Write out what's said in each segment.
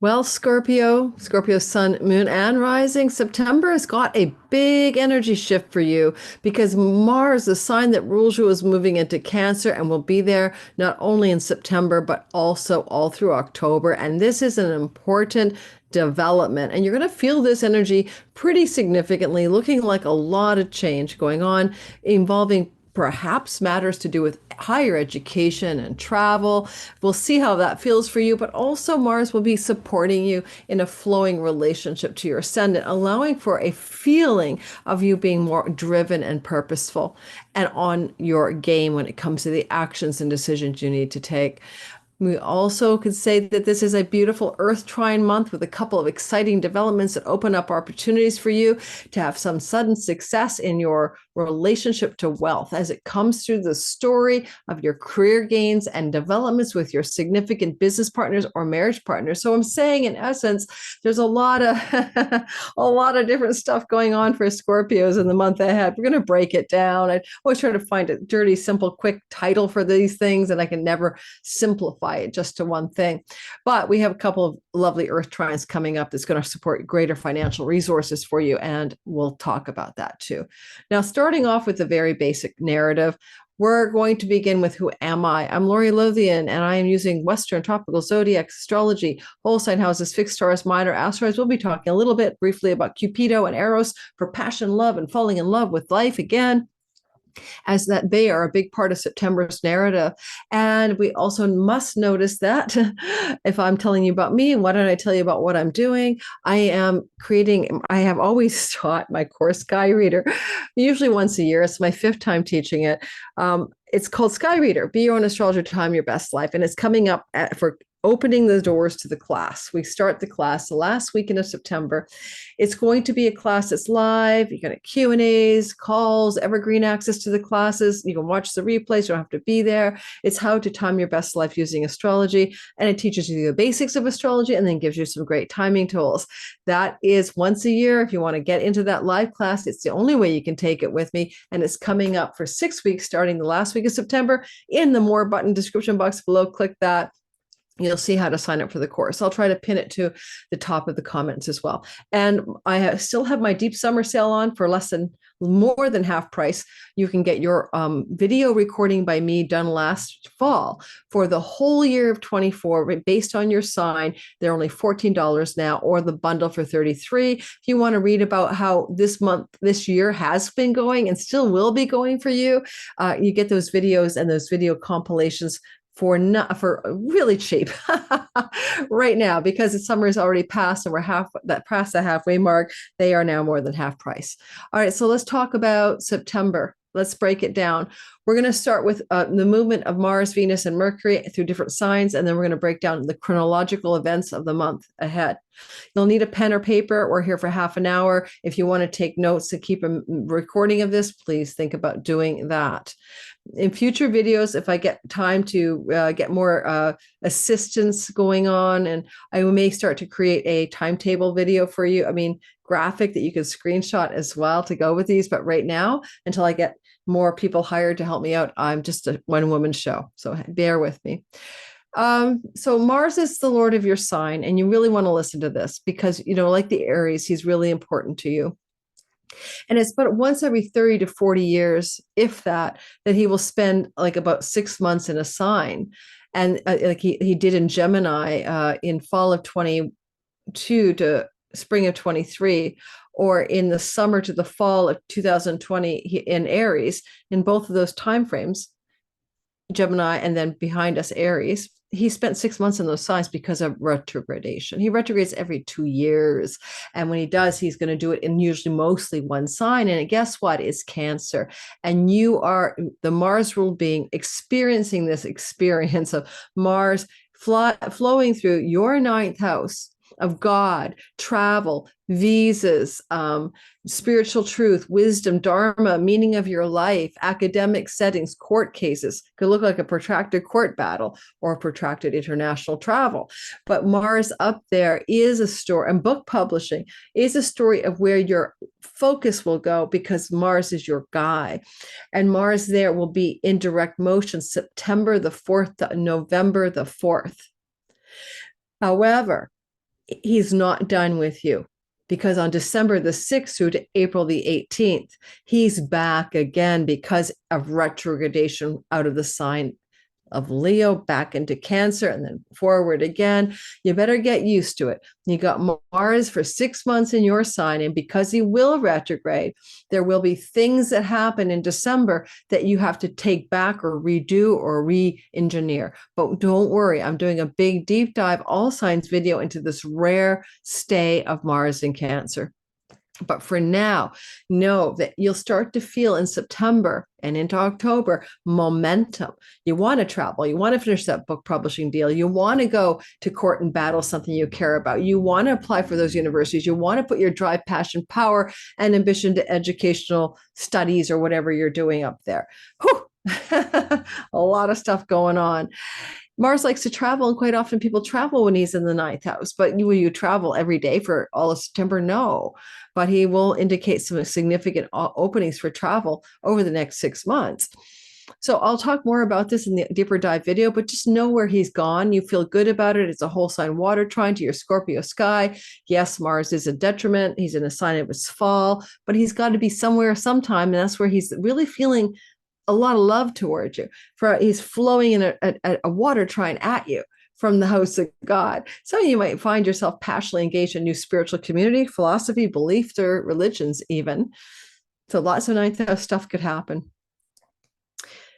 Well, Scorpio sun, moon, and rising, September has got a big energy shift for you because Mars, the sign that rules you, is moving into Cancer and will be there not only in September, but also all through October. And this is an important development. And you're going to feel this energy pretty significantly, looking like a lot of change going on, involving perhaps matters to do with higher education and travel. We'll see how that feels for you, but also Mars will be supporting you in a flowing relationship to your ascendant, allowing for a feeling of you being more driven and purposeful and on your game when it comes to the actions and decisions you need to take. We also could say that this is a beautiful Earth trine month with a couple of exciting developments that open up opportunities for you to have some sudden success in your relationship to wealth as it comes through the story of your career gains and developments with your significant business partners or marriage partners. So I'm saying, in essence, there's a lot of a lot of different stuff going on for Scorpios in the month ahead. We're going to break it down. I always try to find a dirty, simple, quick title for these things, and I can never simplify it just to one thing. But we have a couple of lovely Earth trines coming up that's going to support greater financial resources for you, and we'll talk about that too. Now, starting off with the very basic narrative, we're going to begin with who am I? I'm Lori Lothian, and I am using Western tropical zodiac astrology, whole sign houses, fixed stars, minor asteroids. We'll be talking a little bit briefly about Cupido and Eros for passion, love, and falling in love with life again, as that they are a big part of September's narrative. And we also must notice that if I'm telling you about me, why don't I tell you about what I'm doing? I have always taught my course Sky Reader, usually once a year. It's my 5th time teaching it. It's called Sky Reader, Be Your Own Astrologer, Time Your Best Life. And it's coming up for opening the doors to the class. We start the class the last weekend of September. It's going to be a class that's live. You're going to Q&As, calls, evergreen access to the classes. You can watch the replays. You don't have to be there. It's how to time your best life using astrology. And it teaches you the basics of astrology and then gives you some great timing tools. That is once a year. If you want to get into that live class, it's the only way you can take it with me. And it's coming up for 6 weeks, starting the last week of September. In the More button description box below, click that. You'll see how to sign up for the course. I'll try to pin it to the top of the comments as well. And I still have my deep summer sale on for more than half price. You can get your video recording by me done last fall for the whole year of 24 based on your sign. They're only $14 now, or the bundle for $33. If you want to read about how this year has been going and still will be going for you, you get those videos and those video compilations for really cheap right now, because the summer is already passed and we're past the halfway mark. They are now more than half price. All right, so let's talk about September. Let's break it down. We're going to start with the movement of Mars, Venus, and Mercury through different signs, and then we're going to break down the chronological events of the month ahead. You'll need a pen or paper. We're here for half an hour. If you want to take notes to keep a recording of this, please think about doing that. In future videos, if I get time to get more assistance going on, and I may start to create a timetable video for you, graphic that you can screenshot as well to go with these. But right now, until I get more people hired to help me out, I'm just a one-woman show. So bear with me. So Mars is the Lord of your sign, and you really want to listen to this because, like the Aries, he's really important to you. And it's but once every 30 to 40 years, if that he will spend like about 6 months in a sign. And like he did in Gemini in fall of 22 to spring of 23, or in the summer to the fall of 2020 in Aries. In both of those timeframes, Gemini and then behind us Aries, he spent 6 months in those signs because of retrogradation. He retrogrades every 2 years. And when he does, he's going to do it in usually mostly one sign. And guess what? It's Cancer. And you are the Mars ruled being experiencing this experience of Mars flowing through your 9th house of God, travel, visas, spiritual truth, wisdom, dharma, meaning of your life, academic settings, court cases. Could look like a protracted court battle or protracted international travel. But Mars up there is a story, and book publishing is a story of where your focus will go, because Mars is your guy. And Mars there will be in direct motion September the 4th to November the 4th. However, he's not done with you, because on December the 6th through to April the 18th, he's back again because of retrogradation out of the sign of Leo back into Cancer and then forward again. You better get used to it. You got Mars for 6 months in your sign, and because he will retrograde, there will be things that happen in December that you have to take back or redo or re-engineer. But don't worry, I'm doing a big deep dive all signs video into this rare stay of Mars in Cancer. But for now, know that you'll start to feel in September and into October momentum. You want to travel. You want to finish that book publishing deal. You want to go to court and battle something you care about. You want to apply for those universities. You want to put your drive, passion, power, and ambition to educational studies or whatever you're doing up there. Whew. A lot of stuff going on. Mars likes to travel, and quite often people travel when he's in the ninth house. But will you travel every day for all of September? No. But he will indicate some significant openings for travel over the next 6 months. So I'll talk more about this in the deeper dive video, but just know where he's gone. You feel good about it. It's a whole sign water trine to your Scorpio sky. Yes, Mars is a detriment. He's in a sign of his fall, but he's got to be somewhere sometime. And that's where he's really feeling a lot of love towards you. He's flowing in a water trine at you from the house of God. So you might find yourself passionately engaged in new spiritual community, philosophy, beliefs, or religions even. So lots of ninth house stuff could happen.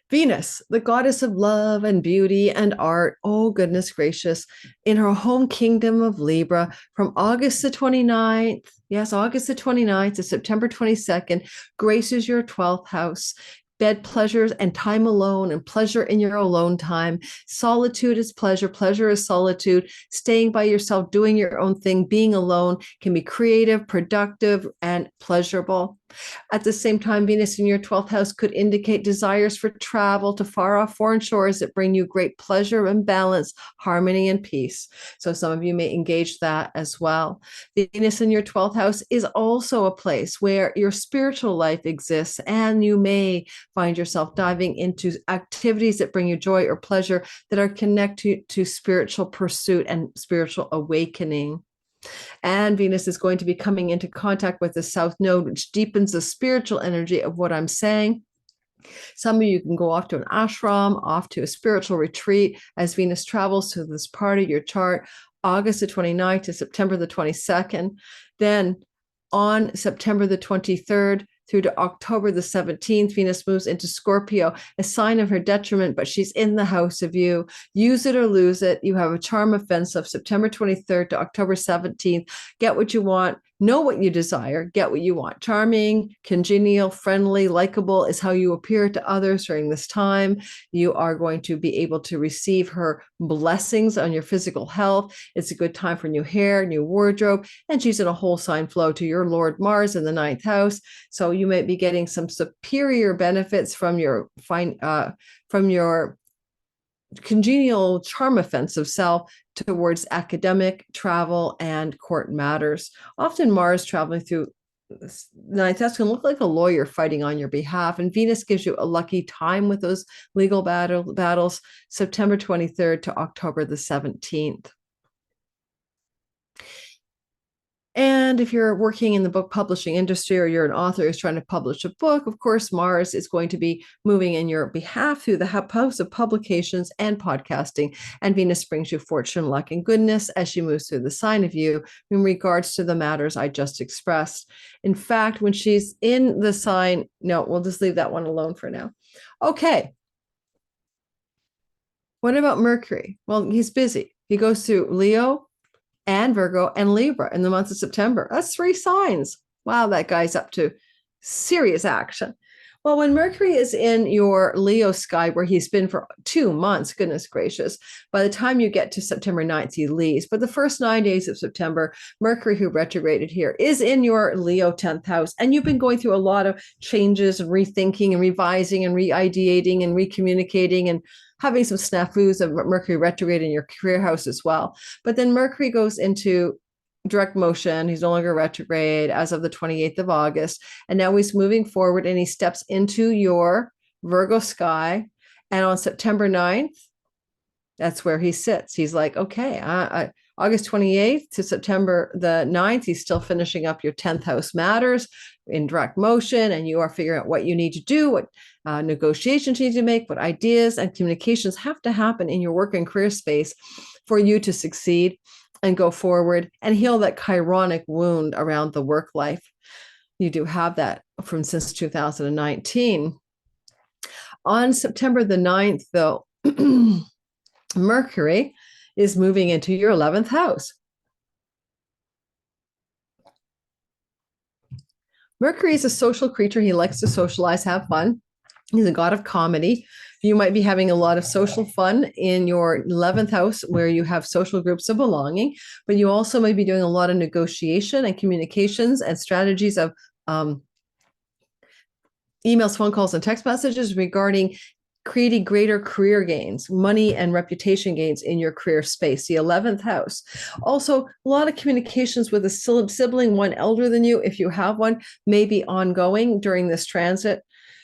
Venus, the goddess of love and beauty and art, oh goodness gracious, in her home kingdom of Libra from August the 29th, yes, August the 29th to September 22nd, graces your 12th house. Bed pleasures and time alone and pleasure in your alone time. Solitude is pleasure. Pleasure is solitude. Staying by yourself, doing your own thing, being alone can be creative, productive, and pleasurable. At the same time, Venus in your 12th house could indicate desires for travel to far off foreign shores that bring you great pleasure and balance, harmony and peace. So some of you may engage that as well. Venus in your 12th house is also a place where your spiritual life exists, and you may find yourself diving into activities that bring you joy or pleasure that are connected to spiritual pursuit and spiritual awakening. And Venus is going to be coming into contact with the South Node, which deepens the spiritual energy of what I'm saying. Some of you can go off to an ashram, off to a spiritual retreat as Venus travels to this part of your chart, August the 29th to September the 22nd. Then on September the 23rd, through to October the 17th, Venus moves into Scorpio, a sign of her detriment, but she's in the house of you. Use it or lose it. You have a charm offensive, September 23rd to October 17th. Get what you want. Know what you desire. Get what you want. Charming, congenial, friendly, likable is how you appear to others during this time. You are going to be able to receive her blessings on your physical health. It's a good time for new hair, new wardrobe, and she's in a whole sign flow to your Lord Mars in the ninth house. So you might be getting some superior benefits from your congenial charm offensive self towards academic, travel, and court matters. Often Mars traveling through the ninth house can look like a lawyer fighting on your behalf, and Venus gives you a lucky time with those legal battles, September 23rd to October the 17th. And if you're working in the book publishing industry, or you're an author who's trying to publish a book, of course, Mars is going to be moving in your behalf through the house of publications and podcasting. And Venus brings you fortune, luck, and goodness as she moves through the sign of you in regards to the matters I just expressed. In fact, when she's in the sign, no, we'll just leave that one alone for now. Okay. What about Mercury? Well, he's busy. He goes through Leo and Virgo and Libra in the month of September. That's 3 signs. Wow, that guy's up to serious action. Well, when Mercury is in your Leo sky, where he's been for 2 months, goodness gracious, by the time you get to September 9th, he leaves. But the first 9 days of September, Mercury, who retrograded here, is in your Leo 10th house. And you've been going through a lot of changes and rethinking and revising and re-ideating and recommunicating and having some snafus of Mercury retrograde in your career house as well. But then Mercury goes into direct motion. He's no longer retrograde as of the 28th of August. And now he's moving forward, and he steps into your Virgo sky. And on September 9th, That's where he sits. He's like, okay, August 28th to September the 9th, he's still finishing up your 10th house matters in direct motion, and you are figuring out what you need to do, what negotiations you need to make, what ideas and communications have to happen in your work and career space for you to succeed and go forward and heal that chironic wound around the work life. You do have that from since 2019. On September the 9th, though, Mercury is moving into your 11th house. Mercury is a social creature. He likes to socialize, have fun. He's a god of comedy. You might be having a lot of social fun in your 11th house where you have social groups of belonging, but you also may be doing a lot of negotiation and communications and strategies of emails, phone calls, and text messages regarding creating greater career gains, money and reputation gains in your career space, the 11th house. Also, a lot of communications with a sibling, one elder than you, if you have one, may be ongoing during this transit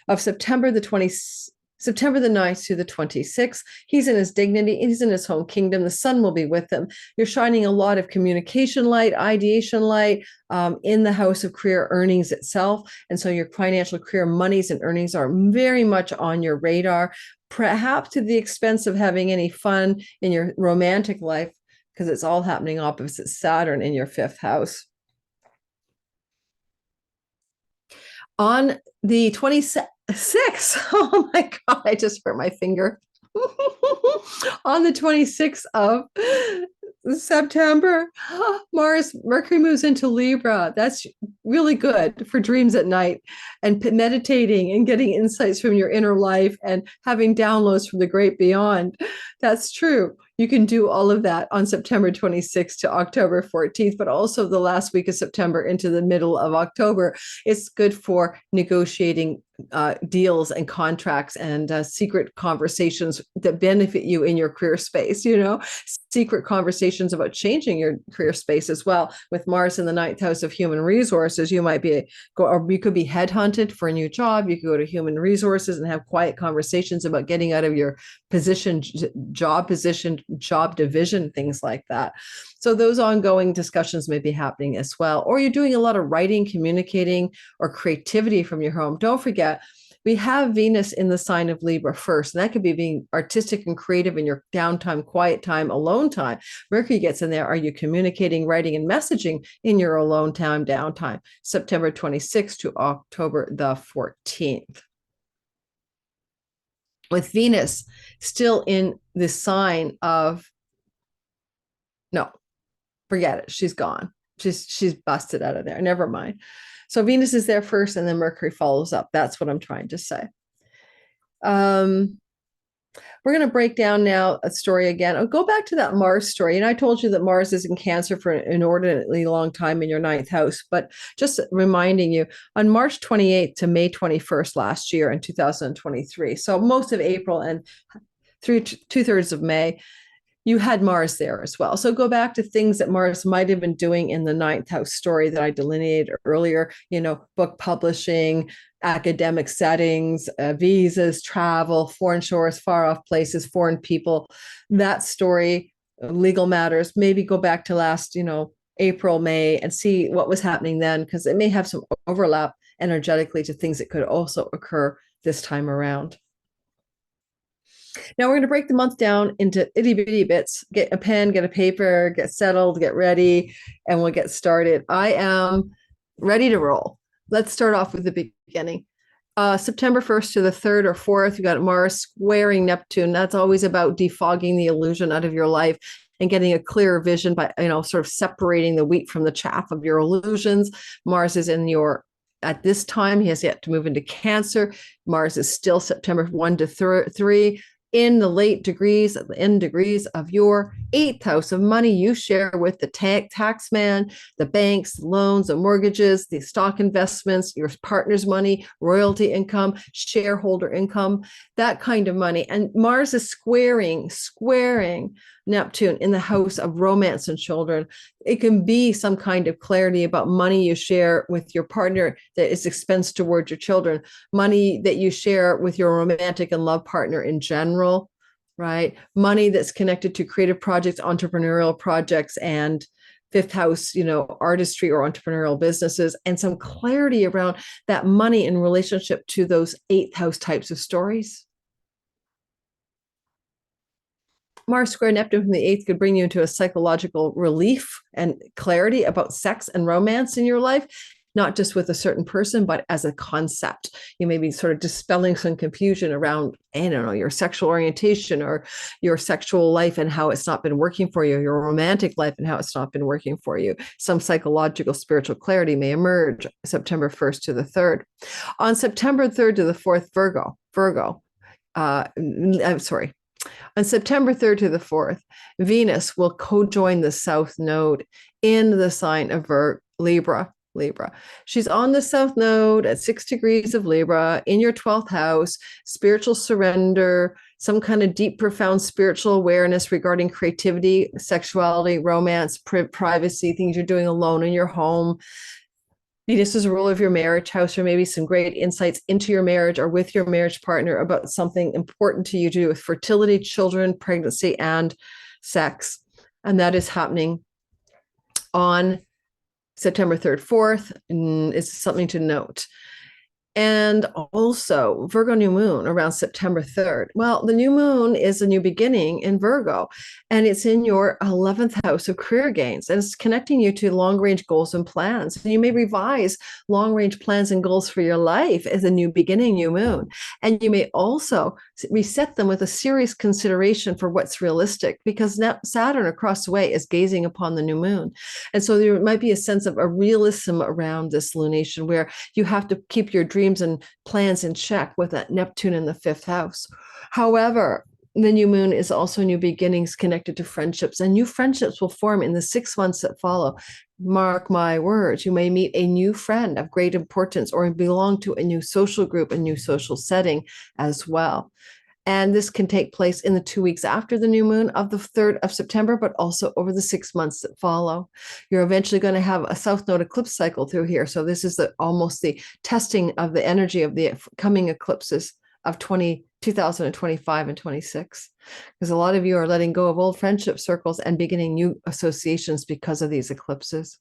of September the 9th to the 26th. He's in his dignity. He's in his home kingdom. The sun will be with him. You're shining a lot of communication light, ideation light in the house of career earnings itself. And so your financial career monies and earnings are very much on your radar, perhaps to the expense of having any fun in your romantic life, because it's all happening opposite Saturn in your 5th house. On the 26th, oh my God, I just hurt my finger. On the 26th of September, Mercury moves into Libra. That's really good for dreams at night and meditating and getting insights from your inner life and having downloads from the great beyond. That's true. You can do all of that on September 26th to October 14th, but also the last week of September into the middle of October. It's good for negotiating deals and contracts and secret conversations that benefit you in your career space, secret conversations about changing your career space as well. With Mars in the 9th house of human resources, you might be or you could be headhunted for a new job. You could go to human resources and have quiet conversations about getting out of your position, job division, things like that. So those ongoing discussions may be happening as well. Or you're doing a lot of writing, communicating, or creativity from your home. Don't forget, we have Venus in the sign of Libra first, and that could be being artistic and creative in your downtime, quiet time, alone time. Mercury gets in there. Are you communicating, writing, and messaging in your alone time, downtime? September 26th to October the 14th. With Venus still in the sign of, no, forget it. She's gone. She's busted out of there. Never mind. So Venus is there first, and then Mercury follows up. That's what I'm trying to say. We're going to break down now a story again. I'll go back to that Mars story. And I told you that Mars is in Cancer for an inordinately long time in your 9th house. But just reminding you, on March 28th to May 21st last year in 2023, so most of April and through 2/3 of May, you had Mars there as well. So go back to things that Mars might have been doing in the 9th house story that I delineated earlier, book publishing, academic settings, visas, travel, foreign shores, far off places, foreign people, that story, legal matters. Maybe go back to last, April, May, and see what was happening then, because it may have some overlap energetically to things that could also occur this time around. Now we're going to break the month down into itty bitty bits. Get a pen, get a paper, get settled, get ready, and we'll get started. I am ready to roll. Let's start off with the beginning. September 1st to the 3rd or 4th, you got Mars squaring Neptune. That's always about defogging the illusion out of your life and getting a clearer vision by, sort of separating the wheat from the chaff of your illusions. Mars is in your at this time, he has yet to move into Cancer. Mars is still September 1 to 3 in the late degrees, at the end degrees of your 8th house of money you share with the tax man, the banks, loans, the mortgages, the stock investments, your partner's money, royalty income, shareholder income, that kind of money. And Mars is squaring Neptune in the house of romance and children. It can be some kind of clarity about money you share with your partner that is expensed towards your children, money that you share with your romantic and love partner in general. right? Money that's connected to creative projects, entrepreneurial projects, and fifth house, artistry or entrepreneurial businesses, and some clarity around that money in relationship to those eighth house types of stories. Mars square Neptune from the eighth could bring you into a psychological relief and clarity about sex and romance in your life, not just with a certain person, but as a concept. You may be sort of dispelling some confusion around, I don't know, your sexual orientation or your sexual life and how it's not been working for you, your romantic life and how it's not been working for you. Some psychological spiritual clarity may emerge September 1st to the 3rd. On September 3rd to the 4th, on September 3rd to the 4th, Venus will co-join the South Node in the sign of Libra. She's on the South Node at 6 degrees of Libra in your 12th house, spiritual surrender, some kind of deep, profound spiritual awareness regarding creativity, sexuality, romance, privacy, things you're doing alone in your home. Venus is a ruler of your marriage house, or maybe some great insights into your marriage or with your marriage partner about something important to you to do with fertility, children, pregnancy, and sex. And that is happening on September 3rd, 4th. It's something to note. And also Virgo new moon around September 3rd. Well, the new moon is a new beginning in Virgo, and it's in your 11th house of career gains, and it's connecting you to long-range goals and plans. And you may revise long-range plans and goals for your life as a new beginning, new moon. And you may also reset them with a serious consideration for what's realistic, because now Saturn across the way is gazing upon the new moon. And so there might be a sense of a realism around this lunation where you have to keep your dreams and plans in check with that Neptune in the 5th house. However, the new moon is also new beginnings connected to friendships, and new friendships will form in the 6 months that follow. Mark my words, you may meet a new friend of great importance or belong to a new social group, a new social setting as well. And this can take place in the 2 weeks after the new moon of the 3rd of September, but also over the 6 months that follow. You're eventually going to have a South Node eclipse cycle through here. So this is almost the testing of the energy of the coming eclipses of 2025 and 26. Because a lot of you are letting go of old friendship circles and beginning new associations because of these eclipses.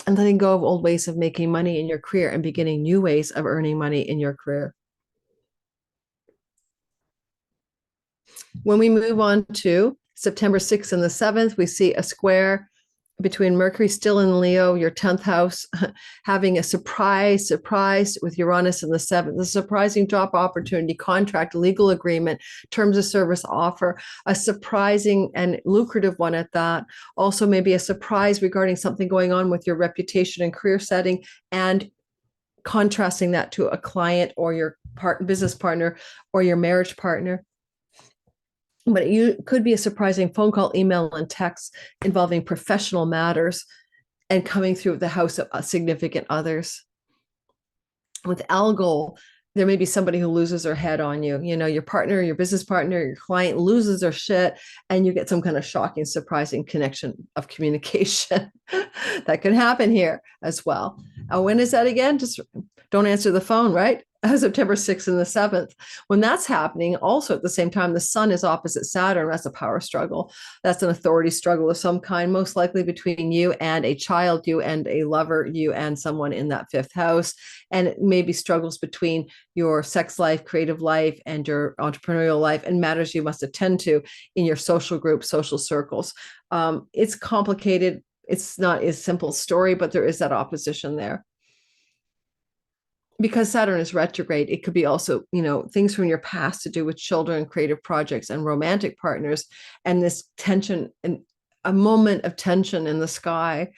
And letting go of old ways of making money in your career and beginning new ways of earning money in your career. When we move on to September 6th and the 7th, we see a square between Mercury still in Leo, your 10th house, having a surprise with Uranus in the 7th, a surprising job opportunity, contract, legal agreement, terms of service offer, a surprising and lucrative one at that. Also maybe a surprise regarding something going on with your reputation and career setting, and contrasting that to a client or your business partner or your marriage partner. But it could be a surprising phone call, email, and text involving professional matters and coming through the house of significant others. With Algol, there may be somebody who loses their head on you. Your partner, your business partner, your client loses their shit, and you get some kind of shocking, surprising connection of communication. That can happen here as well. When is that again? Just don't answer the phone, right? September 6th and the 7th. When that's happening, also at the same time, the sun is opposite Saturn. That's a power struggle. That's an authority struggle of some kind, most likely between you and a child, you and a lover, you and someone in that 5th house. And it may be struggles between your sex life, creative life, and your entrepreneurial life, and matters you must attend to in your social group, social circles. It's complicated. It's not a simple story, but there is that opposition there. Because Saturn is retrograde, it could be also, things from your past to do with children, creative projects, and romantic partners, and this tension, and a moment of tension in the sky.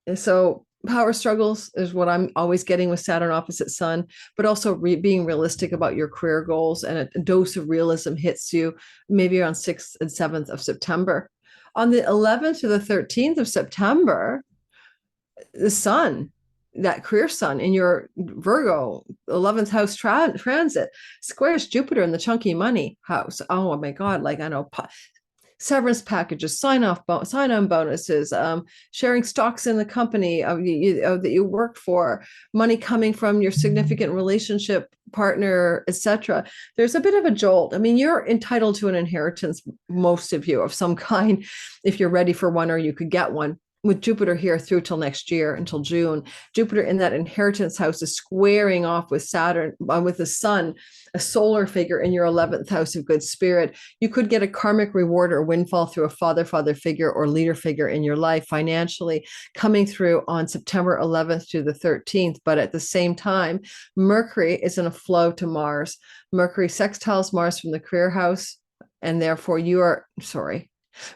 And so power struggles is what I'm always getting with Saturn opposite Sun, but also being realistic about your career goals, and a dose of realism hits you maybe around 6th and 7th of September. On the 11th to the 13th of September, the sun, that career sun in your Virgo 11th house transit squares Jupiter in the chunky money house. Oh my God. I know severance packages, sign-on bonuses, sharing stocks in the company that you work for, money coming from your significant relationship partner, etc., there's a bit of a jolt. I mean, you're entitled to an inheritance, most of you, of some kind, if you're ready for one or you could get one. With Jupiter here through till next year, until June, Jupiter in that inheritance house is squaring off with Saturn, with the sun, a solar figure in your 11th house of good spirit. You could get a karmic reward or windfall through a father figure or leader figure in your life financially coming through on September 11th through the 13th. But at the same time, Mercury is in a flow to Mars. Mercury sextiles Mars from the career house, and therefore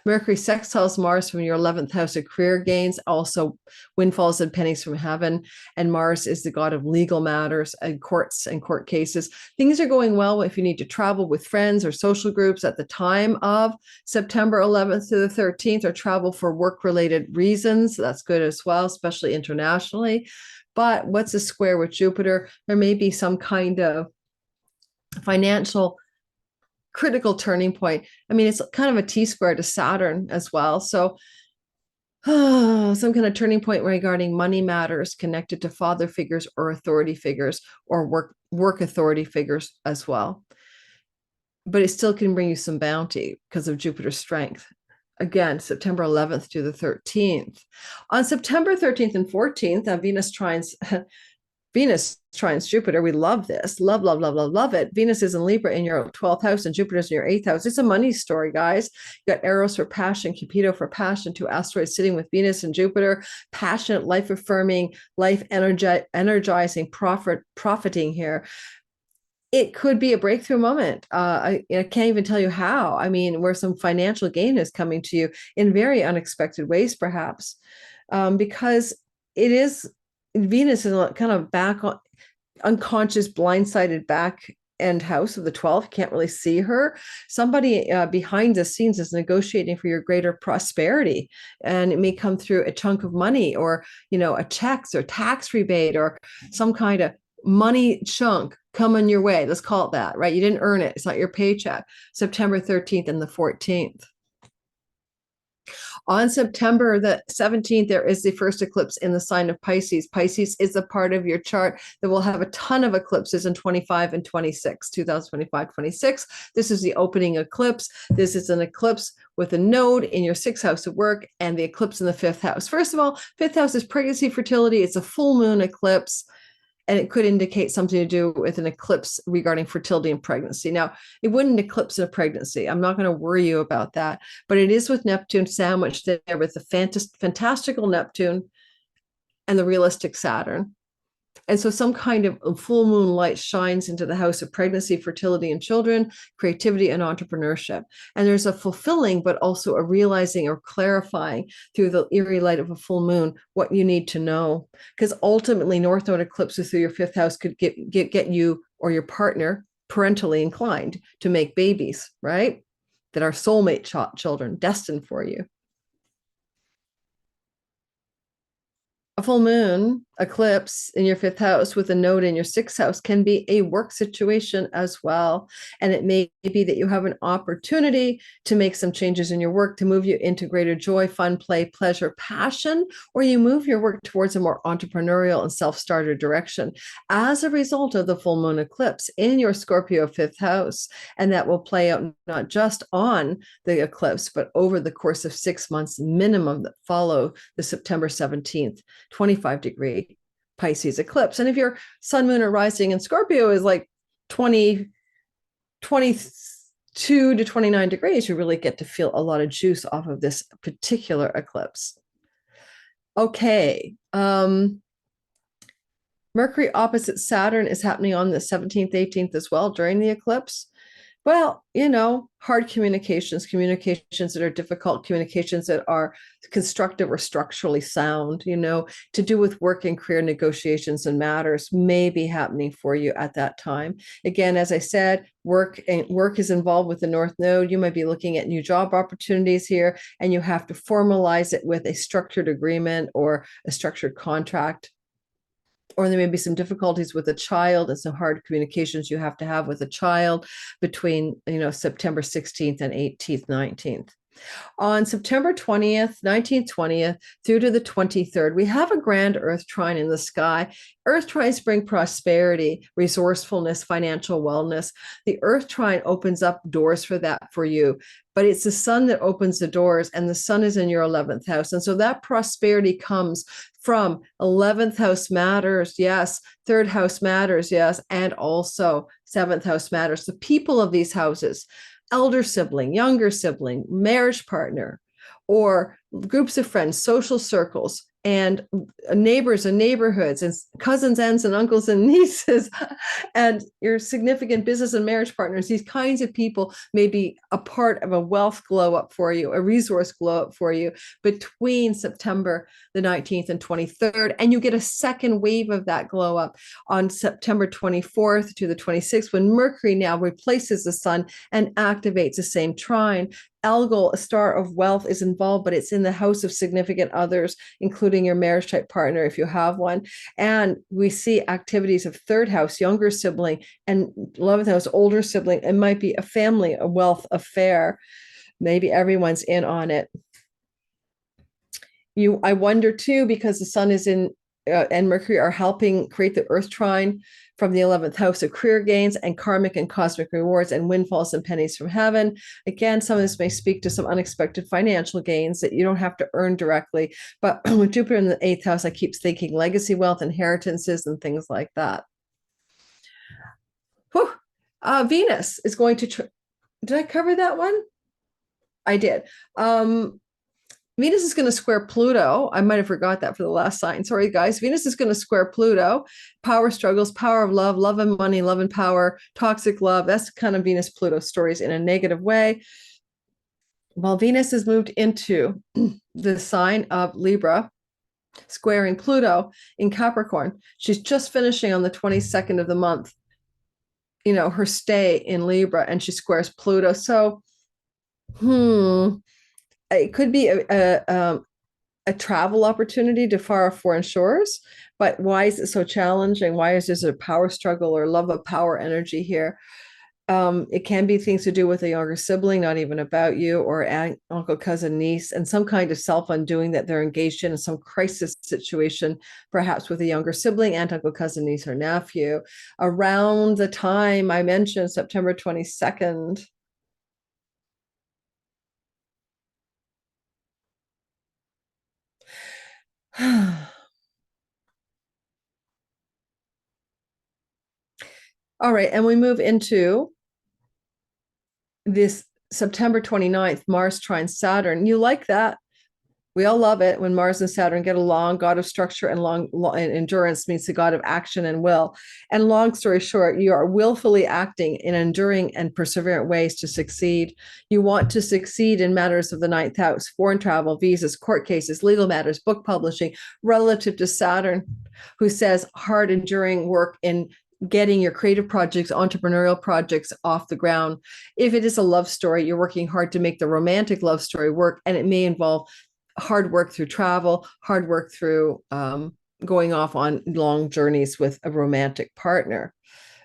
Mercury sextiles Mars from your 11th house of career gains, also windfalls and pennies from heaven. And Mars is the god of legal matters and courts and court cases. Things are going well if you need to travel with friends or social groups at the time of September 11th to the 13th, or travel for work-related reasons. That's good as well, especially internationally. But what's a square with Jupiter? There may be some kind of financial critical turning point. I mean, it's kind of a T-square to Saturn as well. So some kind of turning point regarding money matters connected to father figures or authority figures or work authority figures as well. But it still can bring you some bounty because of Jupiter's strength. Again, September 11th to the 13th. On September 13th and 14th, Venus trines Jupiter. We love this. Love, love, love, love, love it. Venus is in Libra in your 12th house and Jupiter's in your 8th house. It's a money story, guys. You got Eros for passion, Cupido for passion, two asteroids sitting with Venus and Jupiter. Passionate, life-affirming, life-energizing, profiting here. It could be a breakthrough moment. I can't even tell you how. I mean, where some financial gain is coming to you in very unexpected ways, perhaps, because it is Venus is kind of back on unconscious, blindsided back end house of the 12th. Can't really see her. Somebody behind the scenes is negotiating for your greater prosperity, and it may come through a chunk of money or, a check or tax rebate or some kind of money chunk coming your way. Let's call it that, right? You didn't earn it. It's not your paycheck. September 13th and the 14th. On September the 17th, there is the first eclipse in the sign of Pisces. Pisces is a part of your chart that will have a ton of eclipses in 25 and 26, 2025, 26. This is the opening eclipse. This is an eclipse with a node in your 6th house of work and the eclipse in the 5th house. First of all, 5th house is pregnancy, fertility. It's a full moon eclipse, and it could indicate something to do with an eclipse regarding fertility and pregnancy. Now, it wouldn't eclipse a pregnancy. I'm not going to worry you about that, but it is with Neptune sandwiched there with the fantastical Neptune and the realistic Saturn. And so some kind of full moon light shines into the house of pregnancy, fertility, and children, creativity, and entrepreneurship. And there's a fulfilling, but also a realizing or clarifying through the eerie light of a full moon what you need to know. Because ultimately, North Node eclipses through your 5th house could get you or your partner parentally inclined to make babies, right? That are soulmate children destined for you. A full moon eclipse in your 5th house with a node in your 6th house can be a work situation as well. And it may be that you have an opportunity to make some changes in your work to move you into greater joy, fun, play, pleasure, passion, or you move your work towards a more entrepreneurial and self-starter direction as a result of the full moon eclipse in your Scorpio 5th house. And that will play out not just on the eclipse, but over the course of 6 months minimum that follow the September 17th, 25-degree Pisces eclipse. And if your sun, moon, or rising in Scorpio is like 22 to 29 degrees, you really get to feel a lot of juice off of this particular eclipse. Okay. Mercury opposite Saturn is happening on the 17th, 18th as well during the eclipse. Well, hard communications that are difficult, communications that are constructive or structurally sound, to do with work and career negotiations and matters may be happening for you at that time. Again, as I said, work is involved with the North Node. You might be looking at new job opportunities here, and you have to formalize it with a structured agreement or a structured contract. Or there may be some difficulties with a child and some hard communications you have to have with a child between, September 16th and 18th, 19th. On September 20th, 19th, 20th, through to the 23rd, we have a grand Earth trine in the sky. Earth trines bring prosperity, resourcefulness, financial wellness. The Earth trine opens up doors for that for you, but it's the sun that opens the doors, and the sun is in your 11th house. And so that prosperity comes from 11th house matters, yes, third house matters, yes, and also 7th house matters. The people of these houses, elder sibling, younger sibling, marriage partner, or groups of friends, social circles, and neighbors and neighborhoods, and cousins, aunts, and uncles and nieces, and your significant business and marriage partners. These kinds of people may be a part of a wealth glow up for you, a resource glow up for you between September the 19th and 23rd. And you get a second wave of that glow up on September 24th to the 26th, when Mercury now replaces the sun and activates the same trine. Algol, a star of wealth, is involved, but it's in the house of significant others, including your marriage type partner if you have one. And we see activities of third house, younger sibling, and 11th house, older sibling. It might be a family, a wealth affair. Maybe everyone's in on it. I wonder too, because the sun is in and Mercury are helping create the Earth trine from the 11th house of career gains and karmic and cosmic rewards and windfalls and pennies from heaven. Again, some of this may speak to some unexpected financial gains that you don't have to earn directly. But with Jupiter in the 8th house, I keep thinking legacy wealth, inheritances, and things like that. Whew. Venus is going to, did I cover that one? I did. Venus is going to square Pluto. I might have forgot that for the last sign. Sorry, guys. Venus is going to square Pluto. Power struggles, power of love and money, love and power, toxic love. That's kind of Venus-Pluto stories in a negative way. While Venus has moved into the sign of Libra, squaring Pluto in Capricorn, she's just finishing on the 22nd of the month, her stay in Libra, and she squares Pluto. So, it could be a travel opportunity to far off foreign shores, but why is it so challenging? Why is there a power struggle or love of power energy here? It can be things to do with a younger sibling, not even about you, or aunt, uncle, cousin, niece, and some kind of self-undoing that they're engaged in some crisis situation, perhaps with a younger sibling, aunt, uncle, cousin, niece, or nephew. Around the time I mentioned, September 22nd, all right, and we move into this September 29th, Mars trine Saturn. You like that? We all love it when Mars and Saturn get along. God of structure and long and endurance means the God of action and will. And long story short, you are willfully acting in enduring and perseverant ways to succeed. You want to succeed in matters of the 9th house, foreign travel, visas, court cases, legal matters, book publishing, relative to Saturn, who says hard, enduring work in getting your creative projects, entrepreneurial projects off the ground. If it is a love story, you're working hard to make the romantic love story work, and it may involve hard work through travel, hard work through going off on long journeys with a romantic partner,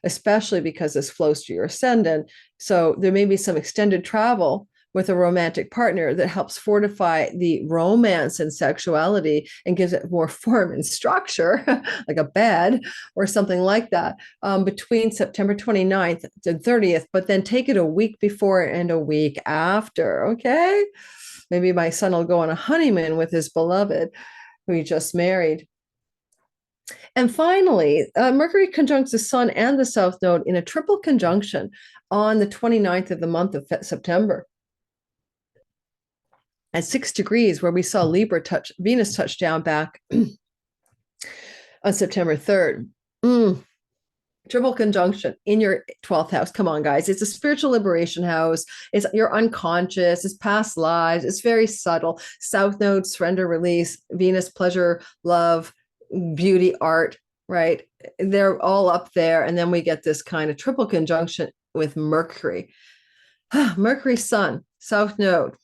especially because this flows to your ascendant. So there may be some extended travel with a romantic partner that helps fortify the romance and sexuality and gives it more form and structure, like a bed or something like that, between September 29th and 30th, but then take it a week before and a week after, okay? Maybe my son will go on a honeymoon with his beloved who he just married. And finally, Mercury conjuncts the Sun and the South Node in a triple conjunction on the 29th of the month of September. At 6 degrees, where we saw Venus touch down back on September 3rd. Triple conjunction in your 12th house. Come on, guys. It's a spiritual liberation house. It's your unconscious. It's past lives. It's very subtle. South Node, surrender, release. Venus, pleasure, love, beauty, art, right? They're all up there. And then we get this kind of triple conjunction with Mercury. Mercury, Sun, South Node.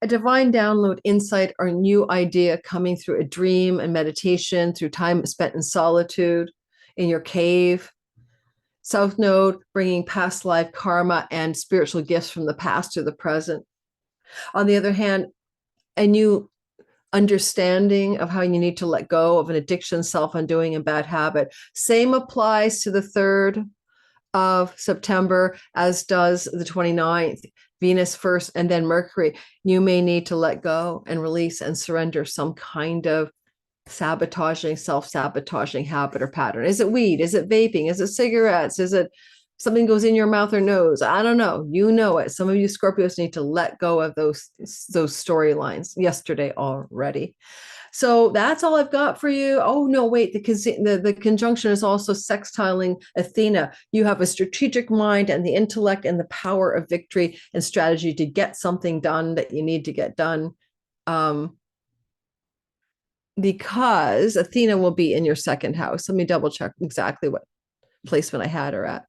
A divine download, insight, or new idea coming through a dream and meditation, through time spent in solitude, in your cave, South Node bringing past life karma and spiritual gifts from the past to the present. On the other hand, a new understanding of how you need to let go of an addiction, self-undoing, and bad habit. Same applies to the 3rd of September, as does the 29th. Venus first and then Mercury. You may need to let go and release and surrender some kind of sabotaging, self-sabotaging habit or pattern. Is it weed? Is it vaping? Is it cigarettes? Is it something goes in your mouth or nose? I don't know. You know it. Some of you Scorpios need to let go of those storylines yesterday already. So that's all I've got for you. Oh, no, wait, the conjunction is also sextiling Athena. You have a strategic mind and the intellect and the power of victory and strategy to get something done that you need to get done. Because Athena will be in your 2nd house. Let me double check exactly what placement I had her at.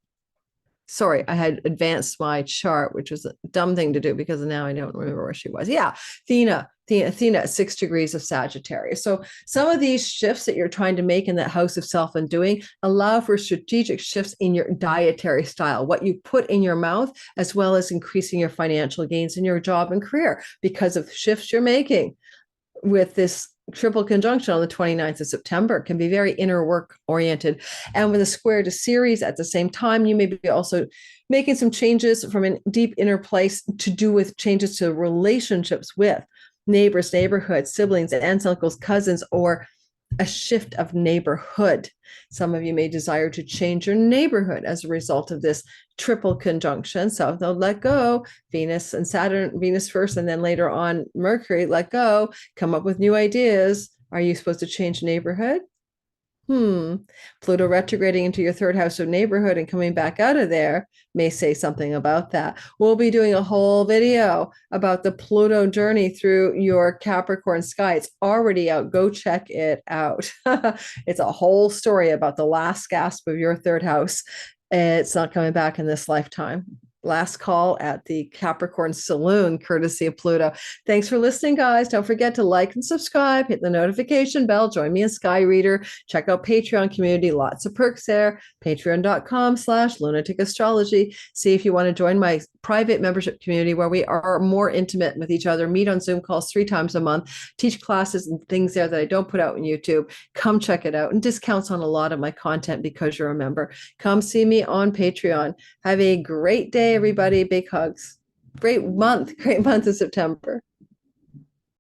Sorry, I had advanced my chart, which was a dumb thing to do because now I don't remember where she was. Yeah, Athena at 6 degrees of Sagittarius. So some of these shifts that you're trying to make in that house of self-undoing allow for strategic shifts in your dietary style, what you put in your mouth, as well as increasing your financial gains in your job and career because of shifts you're making with this triple conjunction on the 29th of September. Can be very inner work oriented. And with a square to Ceres at the same time, you may be also making some changes from a deep inner place to do with changes to relationships with neighbors, neighborhoods, siblings, aunts, uncles, cousins, or a shift of neighborhood. Some of you may desire to change your neighborhood as a result of this triple conjunction. So they'll let go. Venus and Saturn, Venus first, and then later on Mercury, let go, come up with new ideas. Are you supposed to change neighborhood? Pluto retrograding into your 3rd house of neighborhood and coming back out of there may say something about that. We'll be doing a whole video about the Pluto journey through your Capricorn sky. It's already out. Go check it out. It's a whole story about the last gasp of your 3rd house. It's not coming back in this lifetime. Last call at the Capricorn Saloon, courtesy of Pluto. Thanks for listening, guys. Don't forget to like and subscribe, hit the notification bell, join me in Sky Reader, check out Patreon community, lots of perks there, patreon.com/lunatic astrology. See if you want to join my private membership community where we are more intimate with each other, meet on Zoom calls 3 times a month, teach classes and things there that I don't put out on YouTube. Come check it out, and discounts on a lot of my content because you're a member. Come see me on Patreon. Have a great day, everybody. Big hugs. Great month of September.